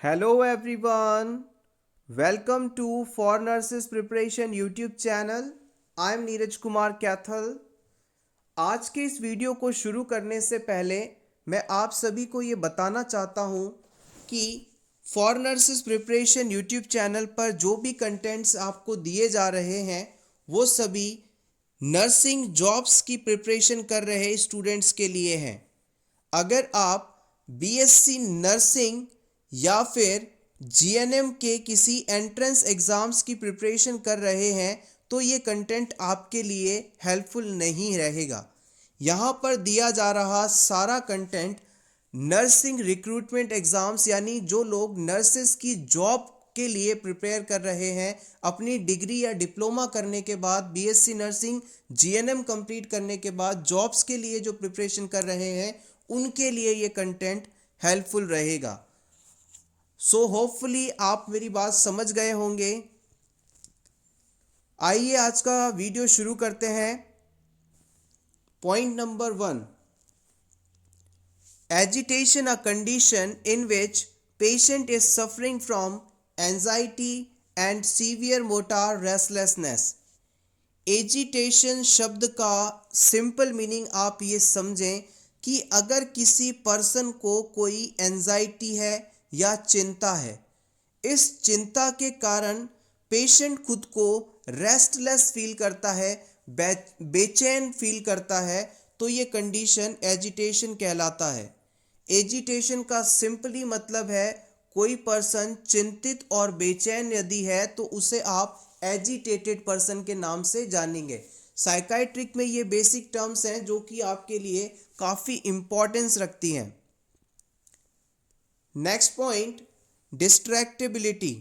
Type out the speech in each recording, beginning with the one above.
Hello everyone, welcome to For Nurses Preparation YouTube channel. I am Neeraj Kumar Kaithal. आज के इस video को शुरू करने से पहले मैं आप सभी को ये बताना चाहता हूँ कि for nurses preparation YouTube channel पर जो भी कंटेंट्स आपको दिए जा रहे हैं वो सभी नर्सिंग जॉब्स की प्रिपरेशन कर रहे स्टूडेंट्स के लिए हैं. अगर आप बीएससी नर्सिंग या फिर जीएनएम के किसी एंट्रेंस एग्ज़ाम्स की प्रिपरेशन कर रहे हैं तो ये कंटेंट आपके लिए हेल्पफुल नहीं रहेगा. यहाँ पर दिया जा रहा सारा कंटेंट नर्सिंग रिक्रूटमेंट एग्ज़ाम्स यानी जो लोग नर्सेस की जॉब के लिए प्रिपेयर कर रहे हैं, अपनी डिग्री या डिप्लोमा करने के बाद बीएससी नर्सिंग जीएनएम कंप्लीट करने के बाद जॉब्स के लिए जो प्रिपरेशन कर रहे हैं उनके लिए ये कंटेंट हेल्पफुल रहेगा. सो होपफुली आप मेरी बात समझ गए होंगे. आइए आज का वीडियो शुरू करते हैं. Point number 1, agitation a condition in which patient is suffering from anxiety and severe motor restlessness. Agitation शब्द का सिंपल मीनिंग आप ये समझें कि अगर किसी पर्सन को कोई एंजाइटी है या चिंता है, इस चिंता के कारण पेशेंट खुद को रेस्टलेस फील करता है, बेचैन फील करता है, तो ये कंडीशन एजिटेशन कहलाता है. एजिटेशन का सिंपली मतलब है कोई पर्सन चिंतित और बेचैन यदि है तो उसे आप एजिटेटेड पर्सन के नाम से जानेंगे. साइकाइट्रिक में ये बेसिक टर्म्स हैं जो कि आपके लिए काफ़ी इंपॉर्टेंस रखती हैं. Next point, डिस्ट्रैक्टिबिलिटी.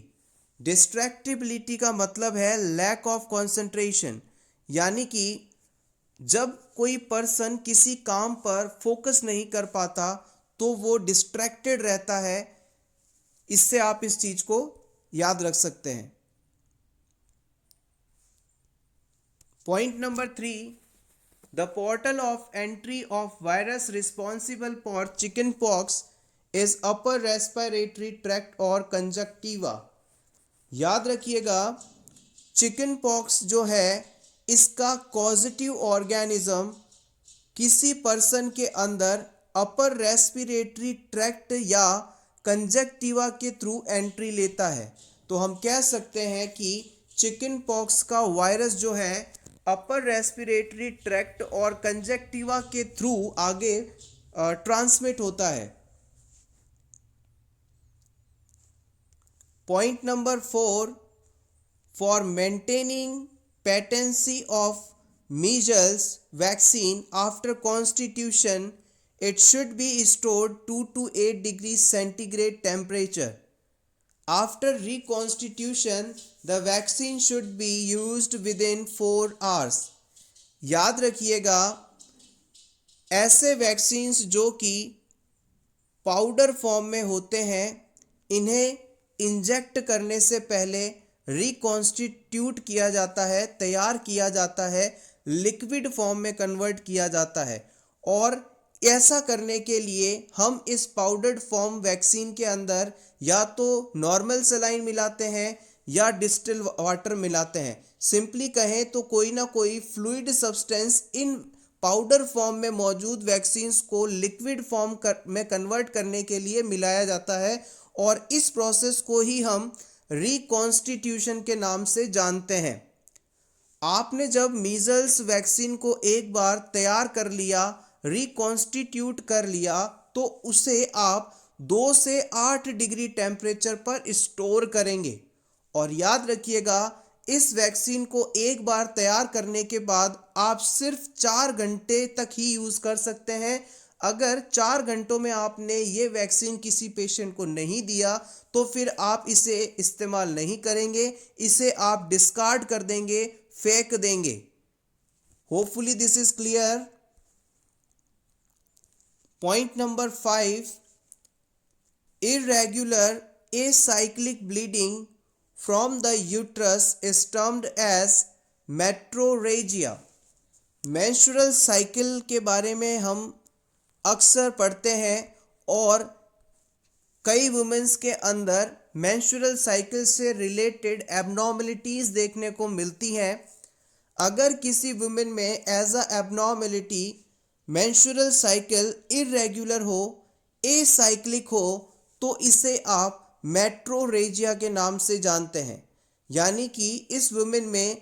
डिस्ट्रैक्टिबिलिटी का मतलब है लैक ऑफ कंसंट्रेशन, यानी कि जब कोई पर्सन किसी काम पर फोकस नहीं कर पाता तो वो डिस्ट्रैक्टेड रहता है. इससे आप इस चीज को याद रख सकते हैं. Point number 3, the portal of entry of virus responsible for chicken pox is upper respiratory tract और कंजक्टिवा. याद रखिएगा, चिकन पॉक्स जो है इसका कॉजेटिव ऑर्गेनिज्म किसी पर्सन के अंदर अपर रेस्पिरेटरी ट्रैक्ट या कंजक्टिवा के थ्रू एंट्री लेता है. तो हम कह सकते हैं कि चिकन पॉक्स का वायरस जो है अपर रेस्पिरेटरी ट्रैक्ट और कंजक्टिवा के थ्रू आगे ट्रांसमिट होता है. Point number 4, for maintaining patency of measles vaccine after constitution, it should be stored 2 to 8 degrees centigrade temperature. After reconstitution, the vaccine should be used within 4 hours. याद रखिएगा, ऐसे vaccines जो कि powder form में होते हैं इन्हें इंजेक्ट करने से पहले रिकॉन्स्टिट्यूट किया जाता है, तैयार किया जाता है, लिक्विड फॉर्म में कन्वर्ट किया जाता है. और ऐसा करने के लिए हम इस पाउडर्ड फॉर्म वैक्सीन के अंदर या तो नॉर्मल सलाइन मिलाते हैं या डिस्टिल वाटर मिलाते हैं. सिंपली कहें तो कोई ना कोई fluid substance in powder form में मौजूद वैक्सीन्स को लिक्विड फॉर्म में कन्वर्ट करने के लिए मिलाया जाता है और इस प्रोसेस को ही हम रिकॉन्स्टिट्यूशन के नाम से जानते हैं. आपने जब मीजल्स वैक्सीन को एक बार तैयार कर लिया, रिकॉन्स्टिट्यूट कर लिया, तो उसे आप 2 से 8 डिग्री टेम्परेचर पर स्टोर करेंगे. और याद रखिएगा, इस वैक्सीन को एक बार तैयार करने के बाद आप सिर्फ 4 घंटे तक ही यूज़ कर सकते हैं. अगर 4 घंटों में आपने ये वैक्सीन किसी पेशेंट को नहीं दिया तो फिर आप इसे इस्तेमाल नहीं करेंगे, इसे आप डिस्कार्ड कर देंगे, फेंक देंगे. Hopefully this is clear. Point number 5, irregular acyclic bleeding from the uterus is termed as metrorrhagia. menstrual cycle के बारे में हम अक्सर पढ़ते हैं और कई वुमेन्स के अंदर मेंस्ट्रुअल साइकिल से रिलेटेड एबनॉर्मलिटीज़ देखने को मिलती हैं। अगर किसी वुमेन में as a abnormality menstrual cycle irregular हो, एसाइक्लिक हो, तो इसे आप मेट्रोरेजिया के नाम से जानते हैं। यानी कि इस वुमेन में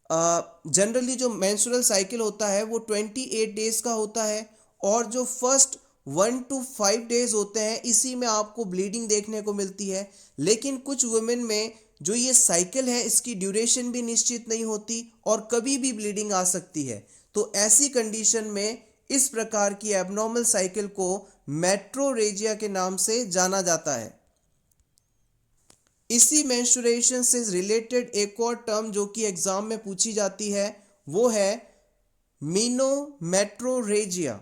जनरली जो मेंस्ट्रुअल साइकिल होता है वो 28 डेज़ का होता है, और जो फर्स्ट 1 to 5 डेज होते हैं इसी में आपको ब्लीडिंग देखने को मिलती है। लेकिन कुछ वुमेन में जो ये साइकिल है इसकी ड्यूरेशन भी निश्चित नहीं होती और कभी भी ब्लीडिंग आ सकती है। तो ऐसी कंडीशन में इस प्रकार की एबनॉर्मल साइकिल को मेट्रोरेजिया के नाम से जाना जाता है। इसी मेंस्ट्रुएशन से रिलेटेड एक और टर्म जो कि एग्जाम में पूछी जाती है वो है मेनोमेट्रोरेजिया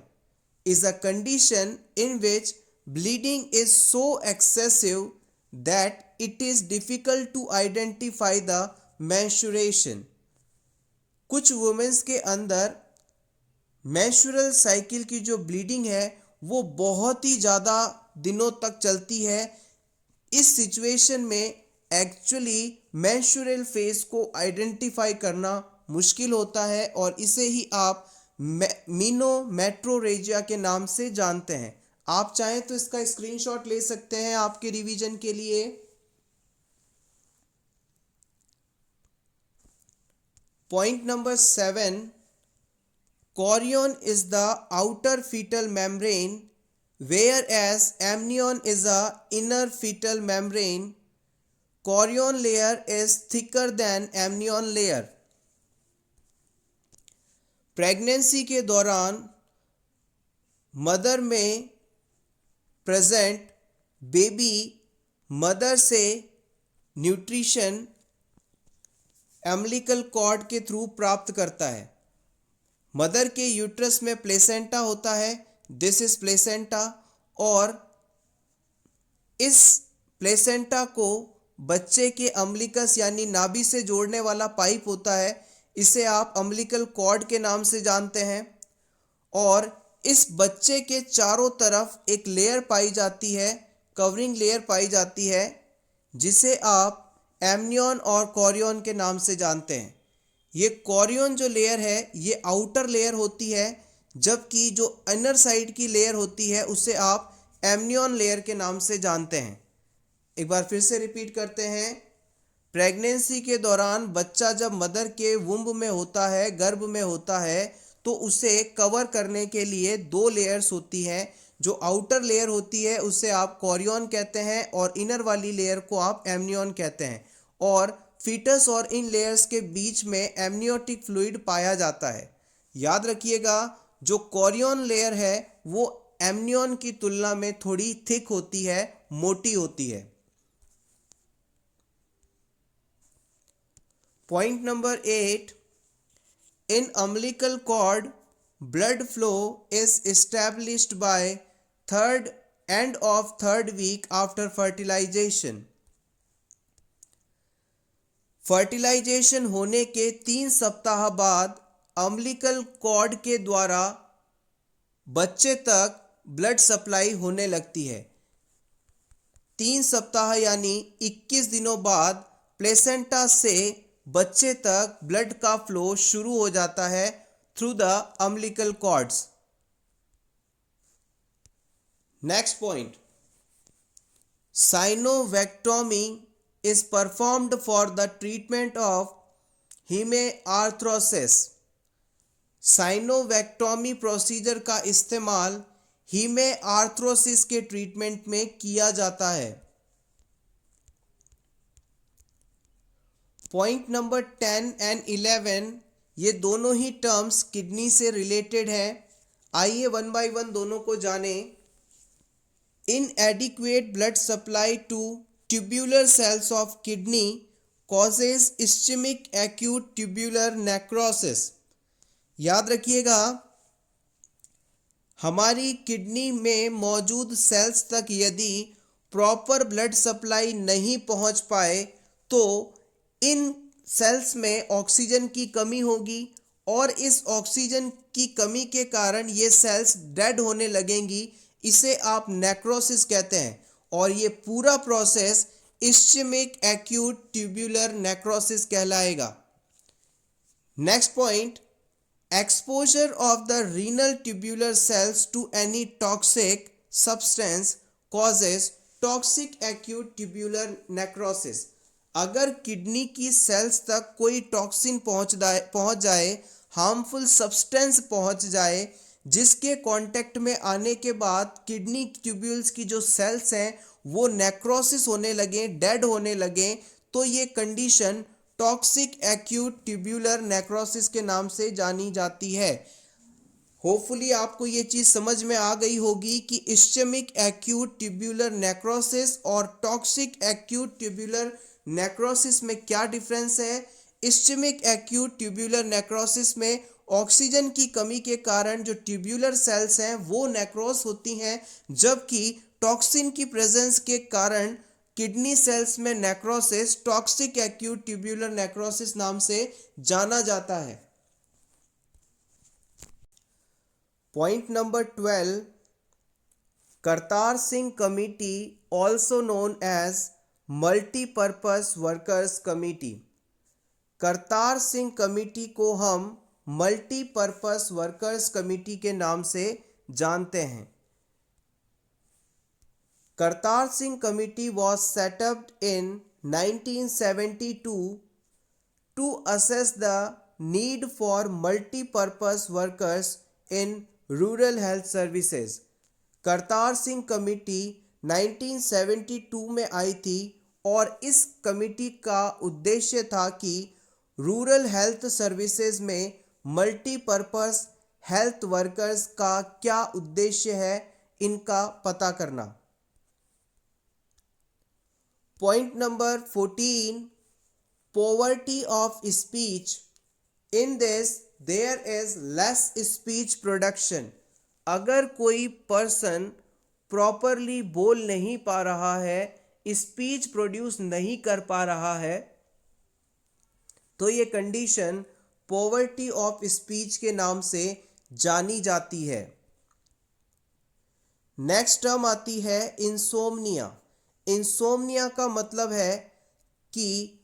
is a condition in which bleeding is so excessive that it is difficult to identify the menstruation। कुछ वुमेन्स के अंदर मेंस्ट्रुअल साइकिल की जो ब्लीडिंग है वो बहुत ही ज़्यादा दिनों तक चलती है। इस सिचुएशन में एक्चुअली मेंस्ट्रुअल फेज को आइडेंटिफाई करना मुश्किल होता है और इसे ही आप मेनोमेट्रोरेजिया के नाम से जानते हैं। आप चाहें तो इसका स्क्रीनशॉट ले सकते हैं आपके रिवीजन के लिए। Point number 7, chorion is the outer fetal membrane whereas amnion is a inner fetal membrane। chorion layer is thicker than amnion layer। Pregnancy के दौरान मदर में प्रेजेंट बेबी मदर से न्यूट्रिशन अम्बिलिकल कॉर्ड के through प्राप्त करता है। Mother के uterus में प्लेसेंटा होता है, दिस इज प्लेसेंटा, और इस प्लेसेंटा को बच्चे के अम्बिलिकस यानी नाभि से जोड़ने वाला पाइप होता है, इसे आप अम्बिलिकल कॉर्ड के नाम से जानते हैं। और इस बच्चे के चारों तरफ एक लेयर पाई जाती है, कवरिंग लेयर पाई जाती है, जिसे आप एमनियन और कोरियन के नाम से जानते हैं। ये कोरियन जो लेयर है ये आउटर लेयर होती है, जबकि जो इनर साइड की लेयर होती है उसे आप एमनियन लेयर के नाम से जानते हैं। एक बार फिर से रिपीट करते हैं। प्रेगनेंसी के दौरान बच्चा जब मदर के वुम्ब में होता है, गर्भ में होता है, तो उसे कवर करने के लिए 2 लेयर्स होती हैं। जो आउटर लेयर होती है उसे आप कोरियन कहते हैं और इनर वाली लेयर को आप एमनियन कहते हैं। और फीटस और इन लेयर्स के बीच में एमनियोटिक फ्लूइड पाया जाता है। याद रखिएगा, जो कोरियन लेयर है वो एमनियन की तुलना में थोड़ी थिक होती है, मोटी होती है। Point number 8, in umbilical cord blood flow is established by end of third week after fertilization। Fertilization होने के 3 सप्ताह बाद अम्बिलिकल कॉर्ड के द्वारा बच्चे तक ब्लड सप्लाई होने लगती है। 3 सप्ताह यानी 21 दिनों बाद प्लेसेंटा से बच्चे तक ब्लड का फ्लो शुरू हो जाता है through the umbilical cords. Next point, synovectomy is performed for the treatment of hemearthrosis। Synovectomy procedure का इस्तेमाल हीमेआर्थ्रोसिस के ट्रीटमेंट में किया जाता है। पॉइंट नंबर 10 एंड 11 ये दोनों ही टर्म्स किडनी से रिलेटेड हैं। आइए 1 बाय 1 दोनों को जानें। Inadequate blood supply to tubular cells of kidney causes ischemic acute tubular necrosis। याद रखिएगा, हमारी किडनी में मौजूद सेल्स तक यदि प्रॉपर ब्लड सप्लाई नहीं पहुंच पाए तो इन सेल्स में ऑक्सीजन की कमी होगी और इस ऑक्सीजन की कमी के कारण ये सेल्स डेड होने लगेंगी। इसे आप नेक्रोसिस कहते हैं। और ये पूरा process ischaemic acute tubular necrosis कहलाएगा। Next point, exposure of the renal tubular cells to any toxic substance causes toxic acute tubular necrosis। अगर किडनी की सेल्स तक कोई टॉक्सिन पहुंच जाए, हार्मफुल सब्सटेंस पहुंच जाए, जिसके कांटेक्ट में आने के बाद किडनी ट्यूब्यूल्स की जो सेल्स हैं वो नेक्रोसिस होने लगे, डेड होने लगे, तो ये condition toxic acute tubular necrosis के नाम से जानी जाती है। होपफुली आपको ये चीज़ समझ में आ गई होगी कि इस्चेमिक एक्यूट ट्यूब्यूलर नेक्रोसिस और टॉक्सिक एक्यूट ट्यूब्यूलर नेक्रोसिस में क्या डिफरेंस है। इस्चेमिक एक्यूट ट्यूब्यूलर नेक्रोसिस में ऑक्सीजन की कमी के कारण जो ट्यूब्यूलर सेल्स हैं वो नेक्रोस होती हैं, जबकि टॉक्सिन की प्रेजेंस के कारण किडनी सेल्स में necrosis toxic acute tubular necrosis नाम से जाना जाता है। Point number 12, Kartar Singh committee also known as multipurpose workers committee. Kartar Singh committee को हम मल्टीपर्पस वर्कर्स कमेटी के नाम से जानते हैं। Kartar Singh Committee was set up in 1972 to assess the need for multi-purpose workers in rural health services। Kartar Singh committee 1972 में आई थी और इस कमेटी का उद्देश्य था कि रूरल हेल्थ सर्विसेज में मल्टीपर्पस हेल्थ वर्कर्स का क्या उद्देश्य है, इनका पता करना। Point number 14, poverty of speech। In this there is less speech production। अगर कोई पर्सन प्रॉपरली बोल नहीं पा रहा है, स्पीच प्रोड्यूस नहीं कर पा रहा है, तो ये कंडीशन पॉवर्टी ऑफ स्पीच के नाम से जानी जाती है। नेक्स्ट टर्म आती है इंसोम्निया। इंसोम्निया का मतलब है कि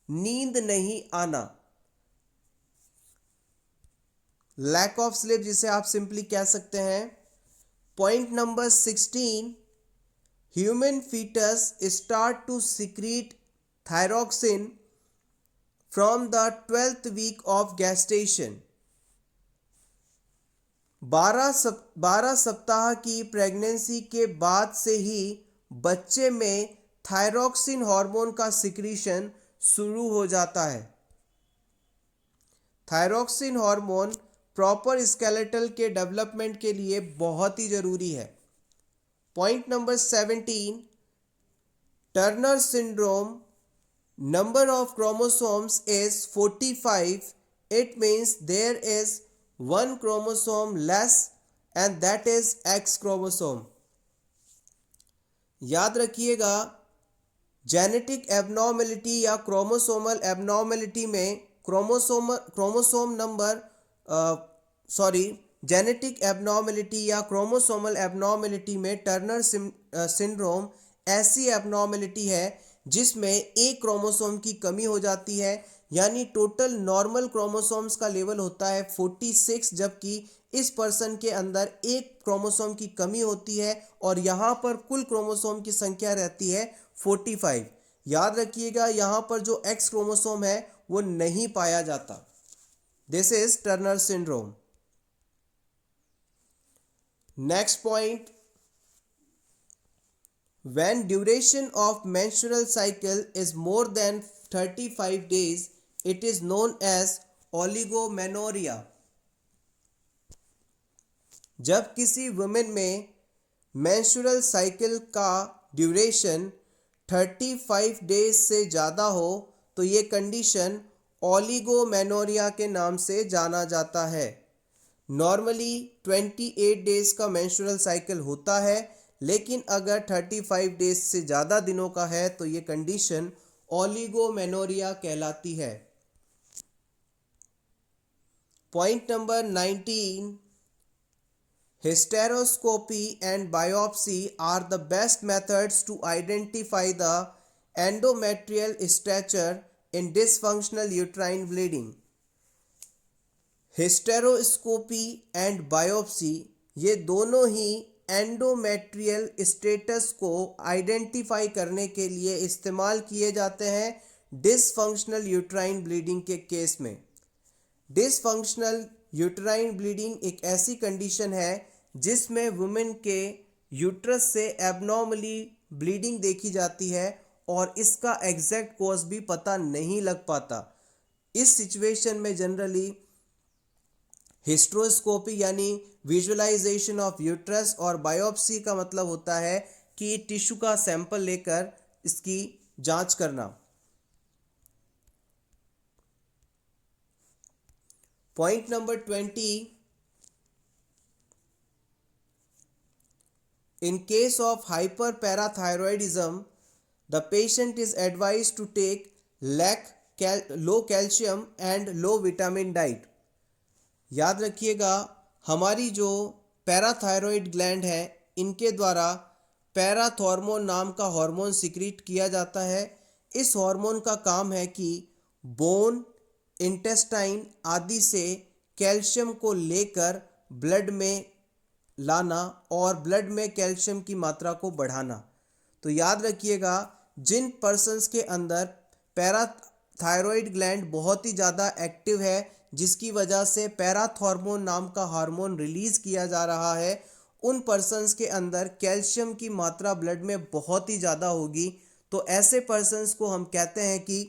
नींद नहीं आना, लैक ऑफ स्लीप, जिसे आप सिंपली कह सकते हैं। Point number 16, human foetus start to secrete thyroxine from the 12th week of gestation. 12 सप्ताह की प्रेगनेंसी के बाद से ही बच्चे में थायरॉक्सिन हार्मोन का सिक्रीशन शुरू हो जाता है। थायरॉक्सिन हार्मोन प्रॉपर स्केलेटल के डेवलपमेंट के लिए बहुत ही जरूरी है। Point number 17, Turner syndrome, number of chromosomes is 45। It means there is one chromosome less and that is X chromosome. याद रखिएगा, जेनेटिक एबनॉर्मेलिटी या क्रोमोसोमल एबनॉर्मेलिटी में क्रोमोसोम नंबर जेनेटिक एबनॉर्मेलिटी या क्रोमोसोमल एबनॉर्मेलिटी में टर्नर सिंड्रोम ऐसी abnormality है जिसमें एक क्रोमोसोम की कमी हो जाती है, यानी टोटल नॉर्मल क्रोमोसोम्स का लेवल होता है 46, जबकि इस पर्सन के अंदर एक क्रोमोसोम की कमी होती है और यहाँ पर कुल क्रोमोसोम की संख्या रहती है 45। याद रखिएगा, यहाँ पर जो एक्स क्रोमोसोम है वो नहीं पाया जाता। This is Turner syndrome. Next point, when duration of menstrual cycle is more than 35 days, it is known as oligomenoria। जब किसी वुमेन में मेंस्ट्रुअल साइकिल का ड्यूरेशन 35 डेज से ज़्यादा हो तो ये कंडीशन ओलिगोमेनोरिया के नाम से जाना जाता है। नॉर्मली 28 डेज का मेंस्ट्रुअल साइकिल होता है, लेकिन अगर 35 डेज से ज़्यादा दिनों का है तो ये कंडीशन ओलिगोमेनोरिया कहलाती है। Point number 19, Hysteroscopy and biopsy are the best methods to identify the endometrial structure in dysfunctional uterine bleeding. Hysteroscopy and biopsy ये दोनों ही एंडोमेट्रियल स्टेटस को आइडेंटिफाई करने के लिए इस्तेमाल किए जाते हैं डिसफंक्शनल यूट्राइन ब्लीडिंग के केस में। डिसफंक्शनल यूट्राइन ब्लीडिंग एक ऐसी कंडीशन है जिसमें वुमेन के यूट्रस से एबनॉर्मली ब्लीडिंग देखी जाती है और इसका एग्जैक्ट कॉज भी पता नहीं लग पाता। इस सिचुएशन में जनरली हिस्टेरोस्कोपी यानी विजुअलाइजेशन ऑफ यूट्रस और बायोप्सी का मतलब होता है कि टिश्यू का सैंपल लेकर इसकी जांच करना। Point number 20, in case of hyperparathyroidism the patient is advised to take low calcium and low vitamin diet। याद रखिएगा हमारी जो पैराथायरॉयड ग्लैंड है इनके द्वारा पैराथॉर्मोन नाम का हार्मोन सिक्रीट किया जाता है। इस हार्मोन का काम है कि बोन, इंटेस्टाइन आदि से कैल्शियम को लेकर ब्लड में लाना और ब्लड में कैल्शियम की मात्रा को बढ़ाना। तो याद रखिएगा जिन पर्सन्स के अंदर पैराथायरॉयड ग्लैंड बहुत ही ज़्यादा एक्टिव है जिसकी वजह से पैराथॉर्मोन नाम का हार्मोन रिलीज किया जा रहा है, उन पर्सन्स के अंदर कैल्शियम की मात्रा ब्लड में बहुत ही ज़्यादा होगी। तो ऐसे पर्सन्स को हम कहते हैं कि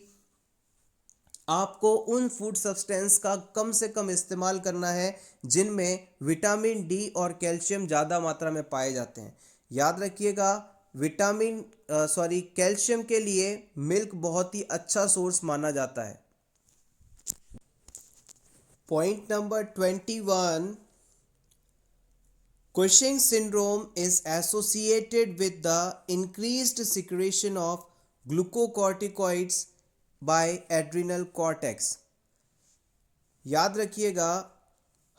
आपको उन फूड सब्सटेंस का कम से कम इस्तेमाल करना है जिनमें विटामिन डी और कैल्शियम ज़्यादा मात्रा में पाए जाते हैं। याद रखिएगा कैल्शियम के लिए मिल्क बहुत ही अच्छा सोर्स माना जाता है। Point number 21, Cushing's syndrome is associated with the increased secretion of glucocorticoids by adrenal cortex। याद रखिएगा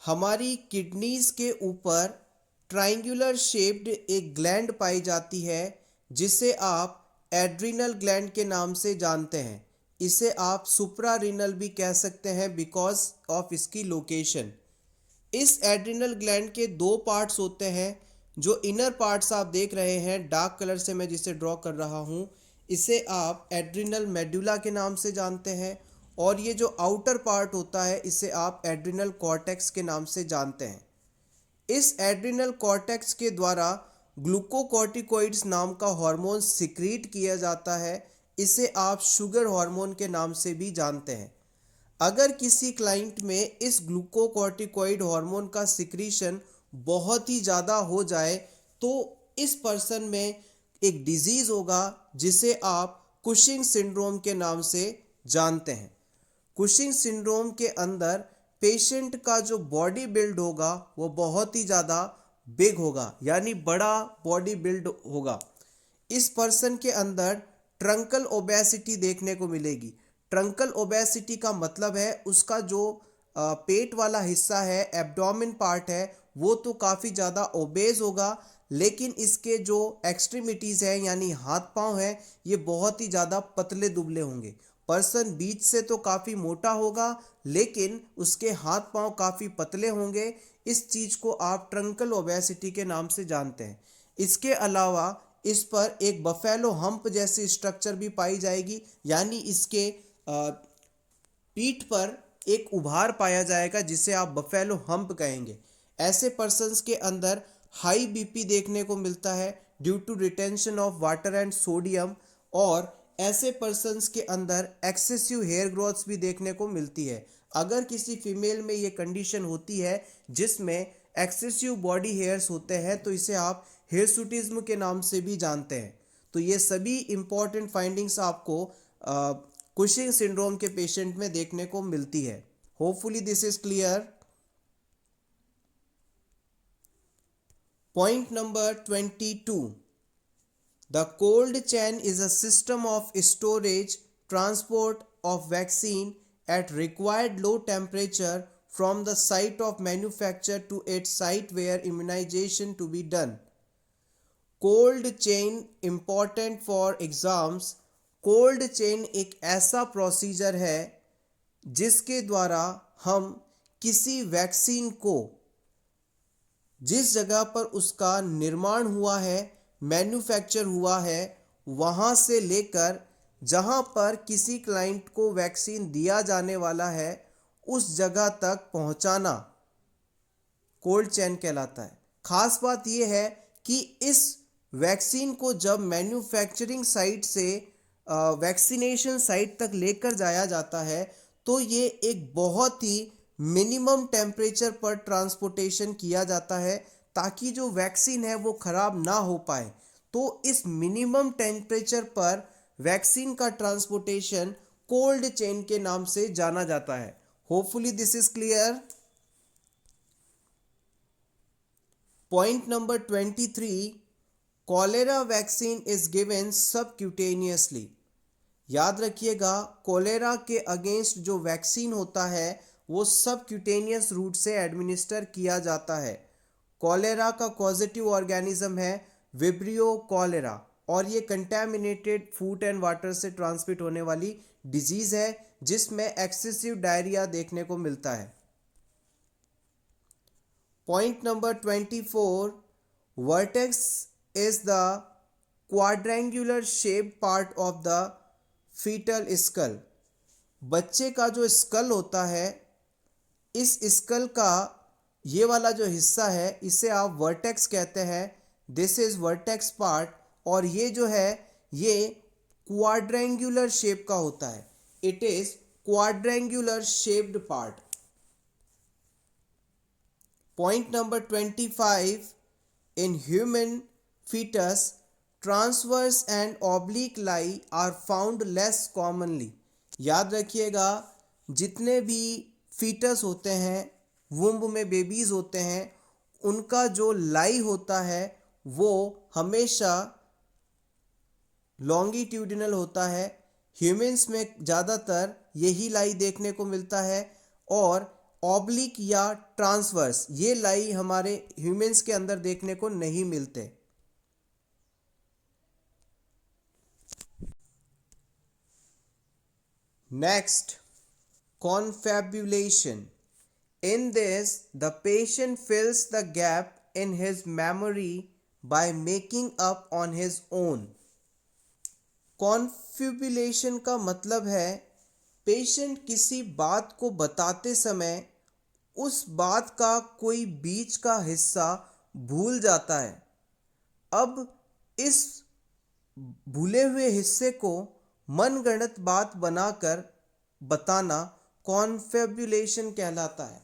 हमारी किडनीज के ऊपर ट्राइंगुलर शेप्ड एक ग्लैंड पाई जाती है जिसे आप एड्रिनल ग्लैंड के नाम से जानते हैं। इसे आप सुप्रारीनल भी कह सकते हैं बिकॉज ऑफ इसकी लोकेशन। इस एड्रिनल ग्लैंड के दो पार्ट्स होते हैं। जो इनर पार्ट्स आप देख रहे हैं डार्क कलर से मैं जिसे ड्रॉ कर रहा हूँ इसे आप एड्रिनल मेडुला के नाम से जानते हैं और ये जो आउटर पार्ट होता है इसे आप एड्रिनल कॉर्टेक्स के नाम से जानते हैं। इस एड्रिनल कॉर्टेक्स के द्वारा ग्लूकोकॉर्टिकोइड्स नाम का हार्मोन सिक्रीट किया जाता है। इसे आप शुगर हार्मोन के नाम से भी जानते हैं। अगर किसी क्लाइंट में इस ग्लूकोकॉर्टिकोइड हार्मोन का सिक्रीशन बहुत ही ज़्यादा हो जाए तो इस पर्सन में एक डिजीज़ होगा जिसे आप कुशिंग सिंड्रोम के नाम से जानते हैं। कुशिंग सिंड्रोम के अंदर पेशेंट का जो बॉडी बिल्ड होगा वो बहुत ही ज़्यादा बिग होगा यानी बड़ा बॉडी बिल्ड होगा। इस पर्सन के अंदर ट्रंकल ओबेसिटी देखने को मिलेगी। ट्रंकल ओबेसिटी का मतलब है उसका जो पेट वाला हिस्सा है, एब्डोमेन पार्ट है, वो तो काफ़ी ज़्यादा ओबेज होगा लेकिन इसके जो एक्सट्रीमिटीज़ हैं यानी हाथ पांव हैं ये बहुत ही ज़्यादा पतले दुबले होंगे। पर्सन बीच से तो काफ़ी मोटा होगा लेकिन उसके हाथ पांव काफ़ी पतले होंगे। इस चीज़ को आप ट्रंकल ओबेसिटी के नाम से जानते हैं। इसके अलावा इस पर एक बफेलो हम्प जैसी स्ट्रक्चर भी पाई जाएगी यानी इसके पीठ पर एक उभार पाया जाएगा जिसे आप बफेलो हम्प कहेंगे। ऐसे पर्सन्स के अंदर हाई बीपी देखने को मिलता है due to retention of water and sodium और ऐसे पर्सन्स के अंदर एक्सेसिव हेयर ग्रोथ्स भी देखने को मिलती है। अगर किसी फीमेल में ये कंडीशन होती है जिसमें एक्सेसिव बॉडी हेयर्स होते हैं तो इसे आप हिर्सुटिज्म के नाम से भी जानते हैं। तो ये सभी इंपॉर्टेंट फाइंडिंग्स आपको कुशिंग सिंड्रोम के पेशेंट में देखने को मिलती है। Hopefully this is clear. Point number 22, The cold chain is a system of storage, transport of vaccine at required low temperature from the site of manufacture to its site where immunization to be done. Cold chain important for exams. Cold chain एक ऐसा procedure है जिसके द्वारा हम किसी vaccine को जिस जगह पर उसका निर्माण हुआ है, मैन्युफैक्चर हुआ है, वहाँ से लेकर जहाँ पर किसी क्लाइंट को वैक्सीन दिया जाने वाला है उस जगह तक पहुँचाना कोल्ड चेन कहलाता है. खास बात यह है कि इस वैक्सीन को जब मैन्युफैक्चरिंग साइट से वैक्सीनेशन साइट तक लेकर जाया जाता है तो ये एक बहुत ही मिनिमम टेम्परेचर पर ट्रांसपोर्टेशन किया जाता है ताकि जो वैक्सीन है वो ख़राब ना हो पाए. तो इस मिनिमम टेम्परेचर पर वैक्सीन का ट्रांसपोर्टेशन कोल्ड चेन के नाम से जाना जाता है. Hopefully this is clear. Point number 23, cholera vaccine is given subcutaneously. याद रखिएगा, कोलेरा के अगेंस्ट जो वैक्सीन होता है वो सबक्यूटेनियस रूट से एडमिनिस्टर किया जाता है. कॉलेरा का पॉजिटिव ऑर्गेनिज्म है विब्रियो कॉलेरा और ये कंटेमिनेटेड फूड एंड वाटर से ट्रांसमिट होने वाली डिजीज़ है जिसमें एक्सेसिव डायरिया देखने को मिलता है. Point number 24, vertex is the quadrangular shaped part of the fetal skull. बच्चे का जो स्कल होता है, इस स्कल का ये वाला जो हिस्सा है इसे आप वर्टेक्स कहते हैं. दिस इज वर्टेक्स पार्ट और ये जो है ये क्वाड्रेंगुलर शेप का होता है. It is quadrangular shaped part. Point number 25, in human fetus transverse and oblique lie are found less commonly. याद रखिएगा, जितने भी फीटस होते हैं, वुम्ब में बेबीज होते हैं, उनका जो लाई होता है वो हमेशा लॉन्गिट्यूडिनल होता है. ह्यूमंस में ज़्यादातर यही लाई देखने को मिलता है और ऑब्लिक या ट्रांसवर्स ये लाई हमारे ह्यूमंस के अंदर देखने को नहीं मिलते. Next, confabulation. In this, the patient fills the gap in his memory by making up on his own. confabulation का मतलब है पेशेंट किसी बात को बताते समय उस बात का कोई बीच का हिस्सा भूल जाता है. अब इस भूले हुए हिस्से को मनगढ़ंत बात बनाकर बताना कॉन्फेब्युलेशन कहलाता है.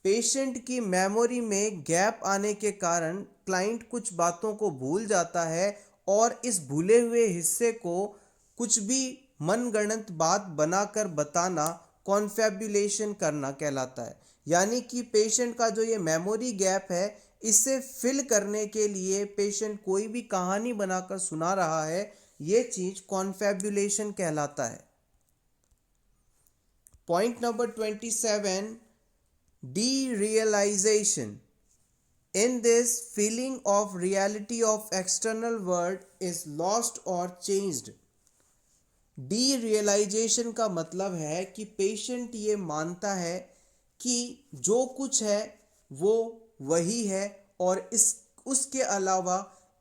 पेशेंट की मेमोरी में गैप आने के कारण क्लाइंट कुछ बातों को भूल जाता है और इस भूले हुए हिस्से को कुछ भी मनगढ़ंत बात बनाकर बताना कॉन्फेब्युलेशन करना कहलाता है. यानी कि पेशेंट का जो ये मेमोरी गैप है इसे फिल करने के लिए पेशेंट कोई भी कहानी बनाकर सुना रहा है, ये चीज कॉन्फेब्युलेशन कहलाता है. Point number 27, derealization. In this, feeling of reality of external world is lost or changed. Derealization का मतलब है कि पेशेंट ये मानता है कि जो कुछ है वो वही है और उसके अलावा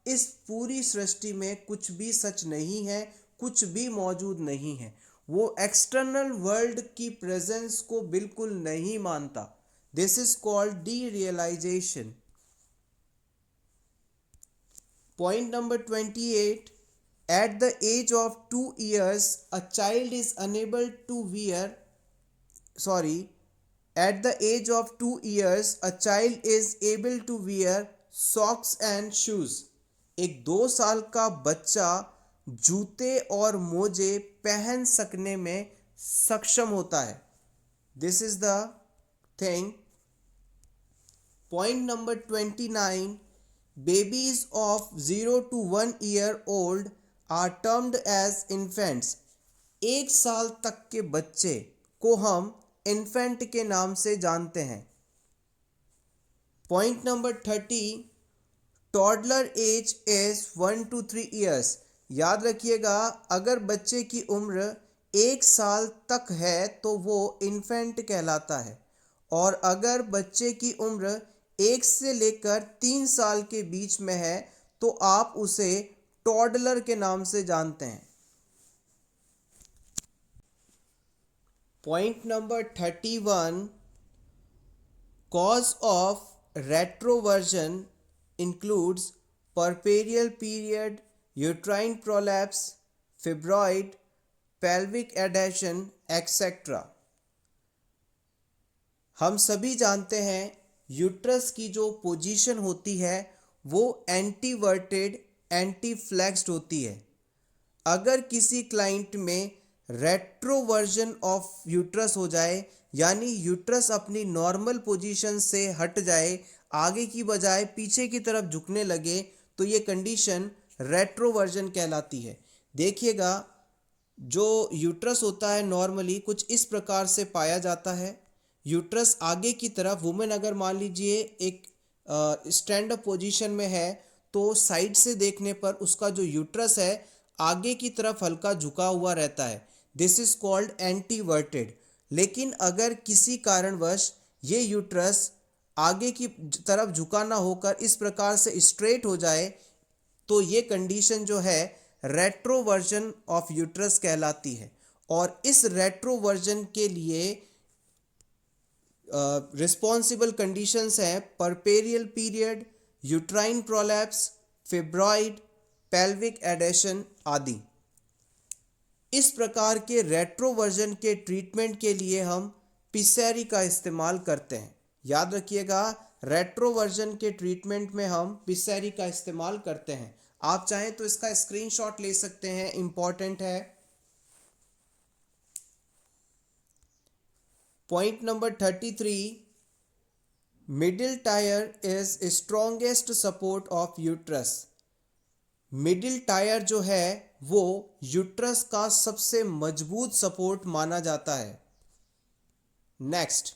इस पूरी सृष्टि में कुछ भी सच नहीं है, कुछ भी मौजूद नहीं है. वो एक्सटर्नल वर्ल्ड की प्रेजेंस को बिल्कुल नहीं मानता. This is called derealization. Point number 28, at the age of 2 years a child is unable to wear At the age of 2 years, a child is able to wear socks and shoes. एक 2 साल का बच्चा जूते और मोजे पहन सकने में सक्षम होता है. This is the thing. Point number 29, babies of 0 to 1 year old are termed as infants. 1 साल तक के बच्चे को हम इन्फेंट के नाम से जानते हैं। Point number 30, toddler age is 1 to 3 years. याद रखिएगा, अगर बच्चे की उम्र 1 साल तक है तो वो इन्फेंट कहलाता है, और अगर बच्चे की उम्र 1 से लेकर 3 साल के बीच में है तो आप उसे टॉडलर के नाम से जानते हैं। Point number 31, cause of retroversion includes puerperal period, uterine prolapse, fibroid, pelvic adhesion, etc. हम सभी जानते हैं यूट्रस की जो पोजीशन होती है वो एंटीवर्टेड एंटी फ्लेक्स्ड होती है। अगर किसी क्लाइंट में रेट्रोवर्जन ऑफ यूट्रस हो जाए, यानी यूट्रस अपनी नॉर्मल पोजीशन से हट जाए, आगे की बजाय पीछे की तरफ झुकने लगे, तो ये कंडीशन रेट्रोवर्जन कहलाती है। देखिएगा, जो यूट्रस होता है नॉर्मली कुछ इस प्रकार से पाया जाता है। यूट्रस आगे की तरफ, वुमेन अगर मान लीजिए एक स्टैंड अप पोजीशन में है तो साइड से देखने पर उसका जो यूट्रस है आगे की तरफ हल्का झुका हुआ रहता है। This is called anteverted. लेकिन अगर किसी कारणवश ये यूट्रस आगे की तरफ झुका ना होकर इस प्रकार से स्ट्रेट हो जाए तो ये कंडीशन जो है रेट्रोवर्जन ऑफ यूट्रस कहलाती है। और इस रेट्रोवर्जन के लिए रिस्पॉन्सिबल कंडीशंस हैं puerperal period, uterine prolapse, fibroid, pelvic adhesion आदि। इस प्रकार के रेट्रोवर्जन के ट्रीटमेंट के लिए हम पिसेरी का इस्तेमाल करते हैं। याद रखिएगा, रेट्रोवर्जन के ट्रीटमेंट में हम पिसेरी का इस्तेमाल करते हैं। आप चाहें तो इसका स्क्रीनशॉट ले सकते हैं, इंपॉर्टेंट है। Point number 33, middle tyre is strongest support of uterus. Middle tyre जो है वो यूट्रस का सबसे मजबूत सपोर्ट माना जाता है। नेक्स्ट,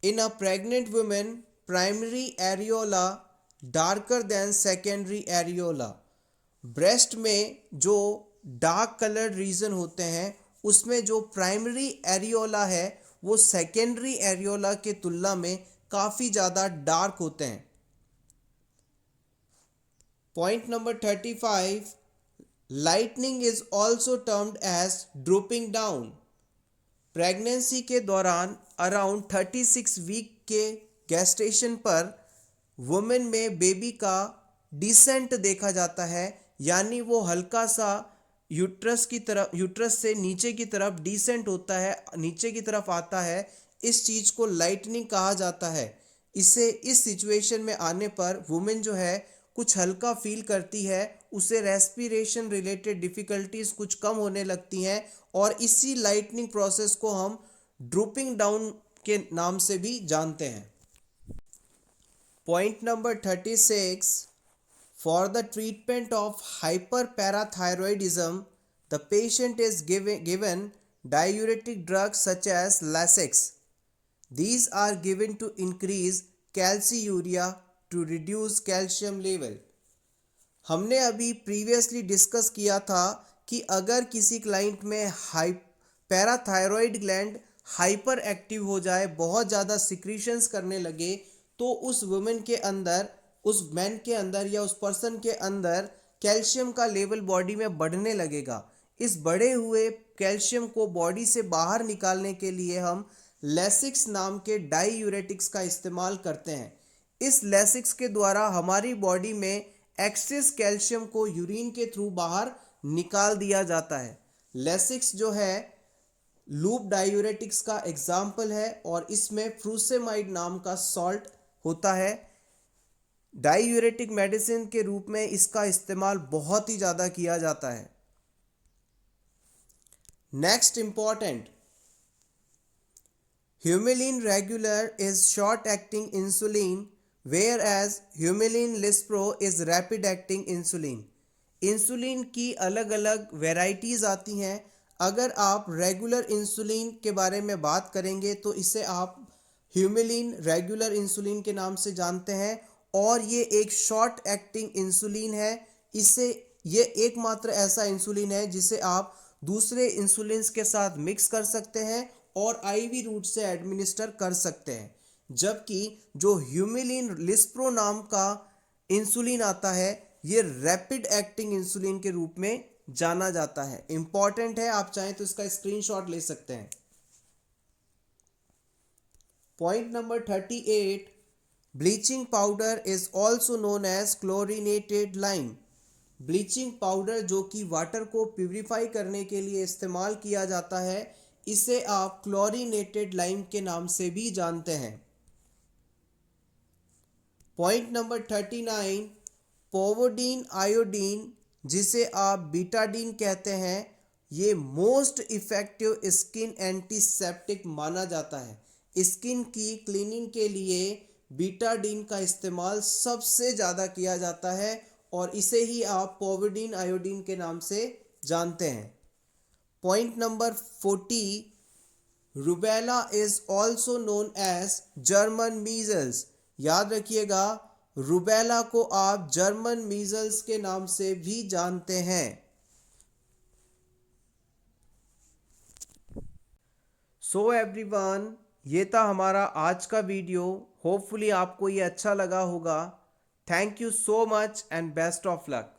इन अ pregnant women primary areola darker then secondary areola. Breast में जो डार्क कलर्ड रीजन होते हैं उसमें जो प्राइमरी एरियोला है वो सेकेंडरी एरियोला के तुलना में काफ़ी ज़्यादा डार्क होते हैं। Point number 35, lightening is also termed as drooping down. Pregnancy के दौरान अराउंड 36 वीक के गेस्टेशन पर वुमेन में बेबी का डिसेंट देखा जाता है, यानी वो हल्का सा यूट्रस से नीचे की तरफ डिसेंट होता है, नीचे की तरफ आता है। इस चीज़ को लाइटनिंग कहा जाता है। इस सिचुएशन में आने पर वुमेन जो है कुछ हल्का फील करती है, उसे रेस्पिरेशन रिलेटेड डिफ़िकल्टीज कुछ कम होने लगती हैं, और इसी लाइटनिंग प्रोसेस को हम ड्रूपिंग डाउन के नाम से भी जानते हैं। Point number 36, for the treatment of hyperparathyroidism the patient is given diuretic drugs such as Lasix. These are given to increase calciuria to reduce calcium level. हमने अभी प्रीवियसली डिस्कस किया था कि अगर किसी क्लाइंट में पैराथायरॉयड ग्लैंड हाइपर एक्टिव हो जाए, बहुत ज़्यादा सिक्रीशंस करने लगे, तो उस वुमेन के अंदर, उस मैन के अंदर या उस पर्सन के अंदर कैल्शियम का लेवल बॉडी में बढ़ने लगेगा। इस बढ़े हुए कैल्शियम को बॉडी से बाहर निकालने के लिए हम लेसिक्स नाम के डाईयूरेटिक्स का इस्तेमाल करते हैं। इस लेसिक्स के द्वारा हमारी बॉडी में एक्सेस कैल्शियम को यूरिन के थ्रू बाहर निकाल दिया जाता है। लेसिक्स जो है लूप डायूरेटिक्स का एग्जाम्पल है और इसमें फ्रूसेमाइड नाम का सॉल्ट होता है। डायूरेटिक मेडिसिन के रूप में इसका इस्तेमाल बहुत ही ज़्यादा किया जाता है। Next important, Humulin regular is short acting insulin whereas Humulin Lispro is rapid acting insulin. Insulin की अलग अलग वेराइटीज़ आती हैं। अगर आप रेगुलर इंसुलिन के बारे में बात करेंगे तो इसे आप ह्यूमिलिन रेगुलर इंसुलिन के नाम से जानते हैं और ये एक शॉर्ट एक्टिंग इंसुलिन है। इसे ये एकमात्र ऐसा इंसुलिन है जिसे आप दूसरे इंसुलिन के साथ मिक्स कर सकते हैं और आईवी रूट से एडमिनिस्टर कर सकते हैं। जबकि जो ह्यूमिलिन लिस्प्रो नाम का इंसुलिन आता है ये रैपिड एक्टिंग इंसुलिन के रूप में जाना जाता है। इंपॉर्टेंट है, आप चाहें तो इसका स्क्रीनशॉट ले सकते हैं। Point number 38, bleaching powder is also known as chlorinated lime. Bleaching powder जो कि वाटर को प्यूरिफाई करने के लिए इस्तेमाल किया जाता है, इसे आप क्लोरीनेटेड लाइम के नाम से भी जानते हैं। पॉइंट नंबर 39, पोवोडीन आयोडीन जिसे आप बीटाडीन कहते हैं, ये मोस्ट इफेक्टिव स्किन एंटीसेप्टिक माना जाता है। स्किन की क्लीनिंग के लिए बीटाडीन का इस्तेमाल सबसे ज़्यादा किया जाता है और इसे ही आप पोवोडीन आयोडीन के नाम से जानते हैं। Point number 40, rubella is also known as German measles. याद रखिएगा, रूबेला को आप जर्मन मीजल्स के नाम से भी जानते हैं। सो एवरीवन, ये था हमारा आज का वीडियो। होपफुली आपको ये अच्छा लगा होगा। Thank you so much and best of luck.